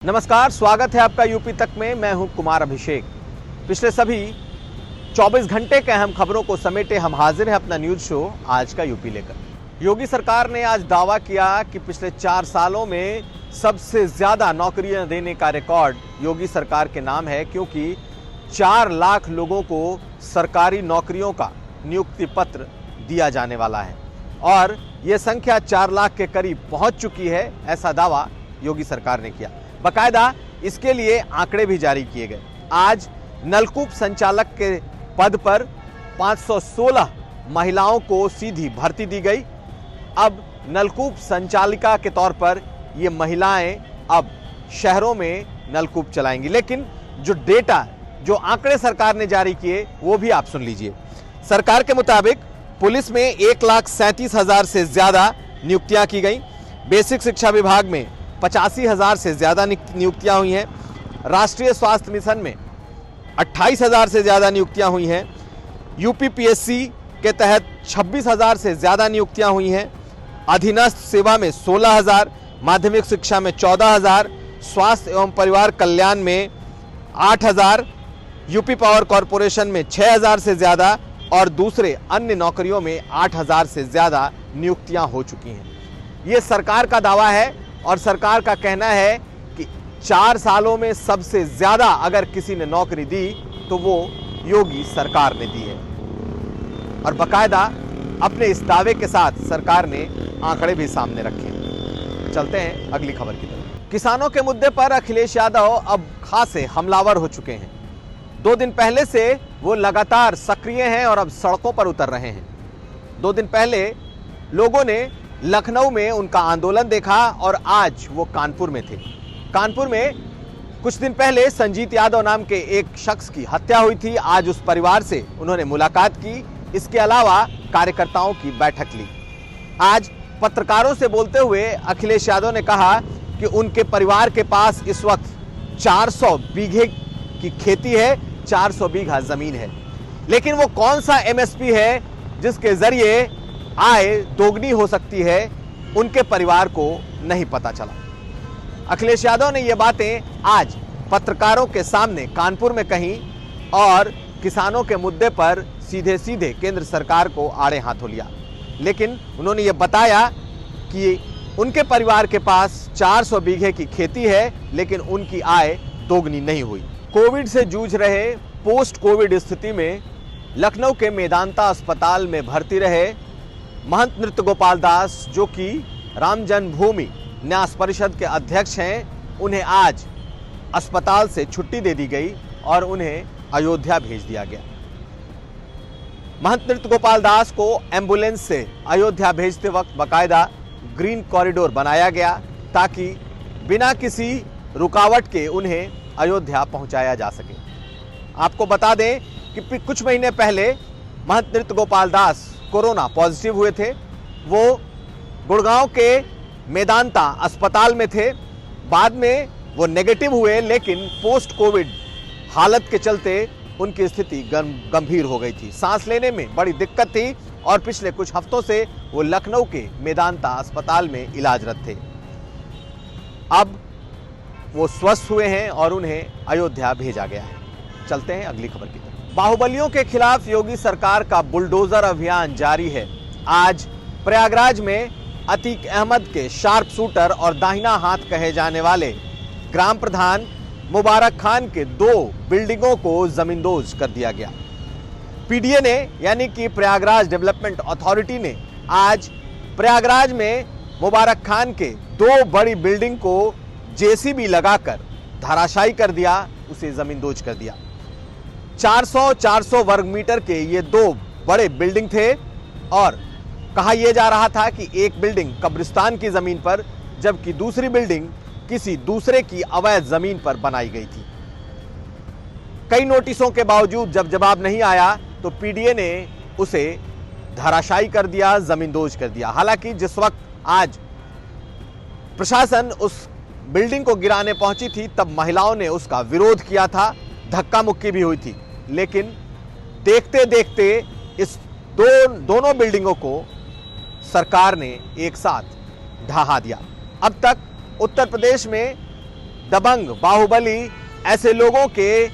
नमस्कार, स्वागत है आपका यूपी तक में। मैं हूं कुमार अभिषेक। पिछले सभी 24 घंटे के अहम खबरों को समेटे हम हाजिर हैं अपना न्यूज शो आज का यूपी लेकर। योगी सरकार ने आज दावा किया कि पिछले 4 सालों में सबसे ज्यादा नौकरियां देने का रिकॉर्ड योगी सरकार के नाम है, क्योंकि 4 लाख लोगों को सरकारी नौकरियों का नियुक्ति पत्र दिया जाने वाला है और यह संख्या 4 लाख के करीब पहुंच चुकी है। ऐसा दावा योगी सरकार ने किया। बकायदा इसके लिए आंकड़े भी जारी किए गए। आज नलकूप संचालक के पद पर 516 महिलाओं को सीधी भर्ती दी गई। अब नलकूप संचालिका के तौर पर ये महिलाएं अब शहरों में नलकूप चलाएंगी। लेकिन जो आंकड़े सरकार ने जारी किए वो भी आप सुन लीजिए। सरकार के मुताबिक पुलिस में 1,37,000 से ज्यादा नियुक्तियां की गई। बेसिक शिक्षा विभाग में 85,000 से ज्यादा नियुक्तियां हुई हैं। राष्ट्रीय स्वास्थ्य मिशन में 28,000 से ज्यादा नियुक्तियां हुई हैं। यूपीपीएससी के तहत 26,000 से ज्यादा नियुक्तियां हुई हैं। अधीनस्थ सेवा में 16,000, माध्यमिक शिक्षा में 14,000, स्वास्थ्य एवं परिवार कल्याण में 8,000, यूपी पावर कॉरपोरेशन में 6,000 से ज्यादा और दूसरे अन्य नौकरियों में 8,000 से ज्यादा नियुक्तियां हो चुकी हैं। ये सरकार का दावा है और सरकार का कहना है कि 4 सालों में सबसे ज्यादा अगर किसी ने नौकरी दी तो वो योगी सरकार ने दी है। और बकायदा अपने इस दावे के साथ सरकार ने आंकड़े भी सामने रखे। चलते हैं अगली खबर की तरफ। किसानों के मुद्दे पर अखिलेश यादव अब खासे हमलावर हो चुके हैं। 2 दिन पहले से वो लगातार सक्रिय हैं और अब सड़कों पर उतर रहे हैं। 2 दिन पहले लोगों ने लखनऊ में उनका आंदोलन देखा और आज वो कानपुर में थे। कानपुर में कुछ दिन पहले संजीत यादव नाम के एक शख्स की हत्या हुई थी। आज उस परिवार से उन्होंने मुलाकात की। इसके अलावा कार्यकर्ताओं की बैठक ली। आज पत्रकारों से बोलते हुए अखिलेश यादव ने कहा कि उनके परिवार के पास इस वक्त 400 बीघे की खेती है, 400 बीघा जमीन है, लेकिन वो कौन सा एमएसपी है जिसके जरिए आय दोगुनी हो सकती है, उनके परिवार को नहीं पता चला। अखिलेश यादव ने ये बातें आज पत्रकारों के सामने कानपुर में कही और किसानों के मुद्दे पर सीधे सीधे केंद्र सरकार को आड़े हाथों लिया। लेकिन उन्होंने ये बताया कि उनके परिवार के पास 400 बीघे की खेती है, लेकिन उनकी आय दोगुनी नहीं हुई। कोविड से जूझ रहे पोस्ट कोविड स्थिति में लखनऊ के मेदांता अस्पताल में भर्ती रहे महंत नृत्य गोपाल दास, जो कि राम जन्मभूमि न्यास परिषद के अध्यक्ष हैं, उन्हें आज अस्पताल से छुट्टी दे दी गई और उन्हें अयोध्या भेज दिया गया। महंत नृत्य गोपाल दास को एम्बुलेंस से अयोध्या भेजते वक्त बाकायदा ग्रीन कॉरिडोर बनाया गया ताकि बिना किसी रुकावट के उन्हें अयोध्या पहुंचाया जा सके। आपको बता दें कि कुछ महीने पहले महंत नृत्य गोपाल दास कोरोना पॉजिटिव हुए थे। वो गुड़गांव के मेदांता अस्पताल में थे। बाद में वो नेगेटिव हुए, लेकिन पोस्ट कोविड हालत के चलते उनकी स्थिति गंभीर हो गई थी। सांस लेने में बड़ी दिक्कत थी और पिछले कुछ हफ्तों से वो लखनऊ के मेदांता अस्पताल में इलाजरत थे। अब वो स्वस्थ हुए हैं और उन्हें अयोध्या भेजा गया है। चलते हैं अगली खबर की तरफ। बाहुबलियों के खिलाफ योगी सरकार का बुलडोजर अभियान जारी है। आज प्रयागराज में अतीक अहमद के शार्प शूटर और दाहिना हाथ कहे जाने वाले ग्राम प्रधान मुबारक खान के 2 बिल्डिंगों को जमींदोज कर दिया गया। पीडीए ने यानी कि प्रयागराज डेवलपमेंट अथॉरिटी ने आज प्रयागराज में मुबारक खान के 2 बड़ी बिल्डिंग को जेसीबी लगाकर धराशायी कर दिया, उसे जमींदोज कर दिया। 400 वर्ग मीटर के ये 2 बड़े बिल्डिंग थे और कहा यह जा रहा था कि एक बिल्डिंग कब्रिस्तान की जमीन पर, जबकि दूसरी बिल्डिंग किसी दूसरे की अवैध जमीन पर बनाई गई थी। कई नोटिसों के बावजूद जब जवाब नहीं आया तो पीडीए ने उसे धराशायी कर दिया, जमींदोज कर दिया। हालांकि जिस वक्त आज प्रशासन उस बिल्डिंग को गिराने पहुंची थी तब महिलाओं ने उसका विरोध किया था, धक्का मुक्की भी हुई थी, लेकिन देखते देखते इस दोनों बिल्डिंगों को सरकार ने एक साथ ढहा दिया। अब तक उत्तर प्रदेश में दबंग, बाहुबली ऐसे लोगों के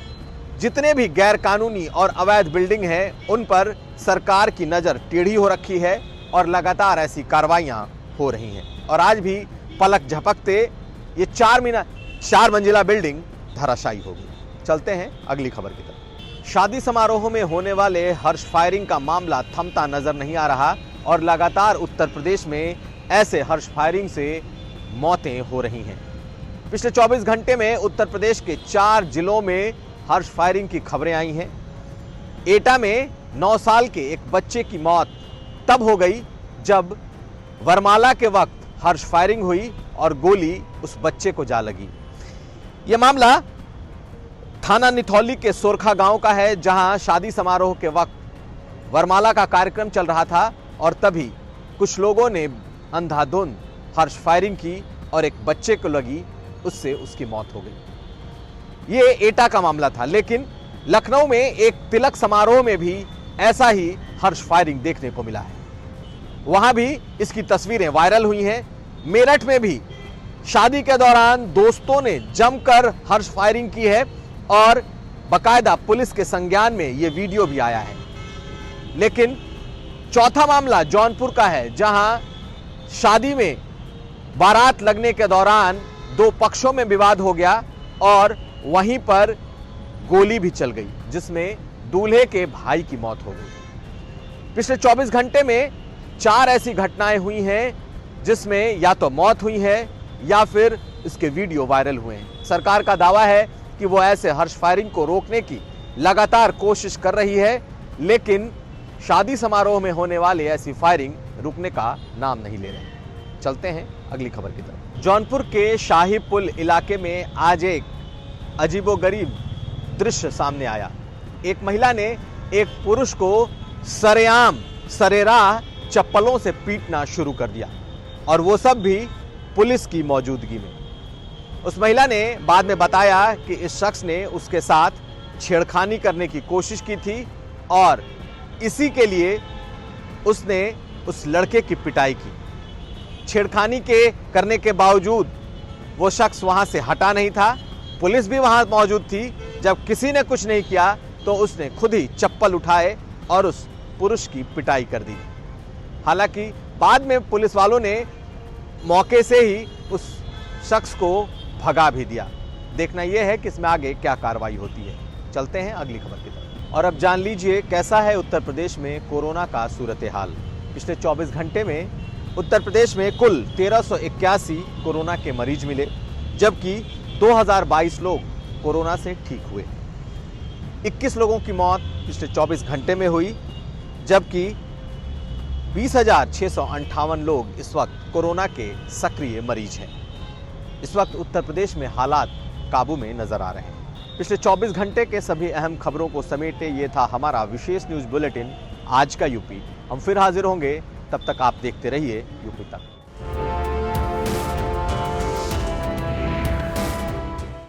जितने भी गैर कानूनी और अवैध बिल्डिंग हैं उन पर सरकार की नजर टेढ़ी हो रखी है और लगातार ऐसी कार्रवाइयां हो रही हैं। और आज भी पलक झपकते ये 4 मंजिला बिल्डिंग धराशायी हो गई। चलते हैं अगली खबर की तरफ। शादी समारोह में होने वाले हर्ष फायरिंग का मामला थमता नजर नहीं आ रहा और लगातार उत्तर प्रदेश में ऐसे हर्ष फायरिंग से मौतें हो रही हैं। पिछले 24 घंटे में उत्तर प्रदेश के 4 जिलों में हर्ष फायरिंग की खबरें आई हैं। एटा में 9 साल के एक बच्चे की मौत तब हो गई जब वरमाला के वक्त हर्ष फायरिंग हुई और गोली उस बच्चे को जा लगी। यह मामला थाना निथौली के सोरखा गांव का है, जहां शादी समारोह के वक्त वरमाला का कार्यक्रम चल रहा था और तभी कुछ लोगों ने अंधाधुंध हर्ष फायरिंग की और एक बच्चे को लगी, उससे उसकी मौत हो गई। ये एटा का मामला था, लेकिन लखनऊ में एक तिलक समारोह में भी ऐसा ही हर्ष फायरिंग देखने को मिला है। वहां भी इसकी तस्वीरें वायरल हुई हैं। मेरठ में भी शादी के दौरान दोस्तों ने जमकर हर्ष फायरिंग की है और बकायदा पुलिस के संज्ञान में यह वीडियो भी आया है। लेकिन चौथा मामला जौनपुर का है, जहां शादी में बारात लगने के दौरान 2 पक्षों में विवाद हो गया और वहीं पर गोली भी चल गई, जिसमें दूल्हे के भाई की मौत हो गई। पिछले 24 घंटे में 4 ऐसी घटनाएं हुई हैं जिसमें या तो मौत हुई है या फिर इसके वीडियो वायरल हुए हैं। सरकार का दावा है कि वो ऐसे हर्ष फायरिंग को रोकने की लगातार कोशिश कर रही है, लेकिन शादी समारोह में होने वाले ऐसी फायरिंग रुकने का नाम नहीं ले रहे। चलते हैं अगली खबर की तरफ। जौनपुर के शाही पुल इलाके में आज एक अजीबोगरीब दृश्य सामने आया। एक महिला ने एक पुरुष को सरेआम सरेराह चप्पलों से पीटना शुरू कर दिया और वो सब भी पुलिस की मौजूदगी में। उस महिला ने बाद में बताया कि इस शख्स ने उसके साथ छेड़खानी करने की कोशिश की थी और इसी के लिए उसने उस लड़के की पिटाई की। छेड़खानी करने के बावजूद वो शख्स वहां से हटा नहीं था। पुलिस भी वहां मौजूद थी। जब किसी ने कुछ नहीं किया तो उसने खुद ही चप्पल उठाए और उस पुरुष की पिटाई कर दी। हालांकि बाद में पुलिस वालों ने मौके से ही उस शख्स को भगा भी दिया। देखना यह है कि इसमें आगे क्या कार्रवाई होती है। चलते हैं अगली खबर की तरफ। और अब जान लीजिए कैसा है उत्तर प्रदेश में कोरोना का सूरत हाल। पिछले 24 घंटे में उत्तर प्रदेश में कुल 1381 कोरोना के मरीज मिले, जबकि 2022 लोग कोरोना से ठीक हुए। 21 लोगों की मौत पिछले 24 घंटे में हुई, जबकि 20,658 लोग इस वक्त कोरोना के सक्रिय मरीज हैं। इस वक्त उत्तर प्रदेश में हालात काबू में नजर आ रहे हैं। पिछले 24 घंटे के सभी अहम खबरों को समेटे ये था हमारा विशेष न्यूज बुलेटिन आज का यूपी। हम फिर हाजिर होंगे, तब तक आप देखते रहिए यूपी तक।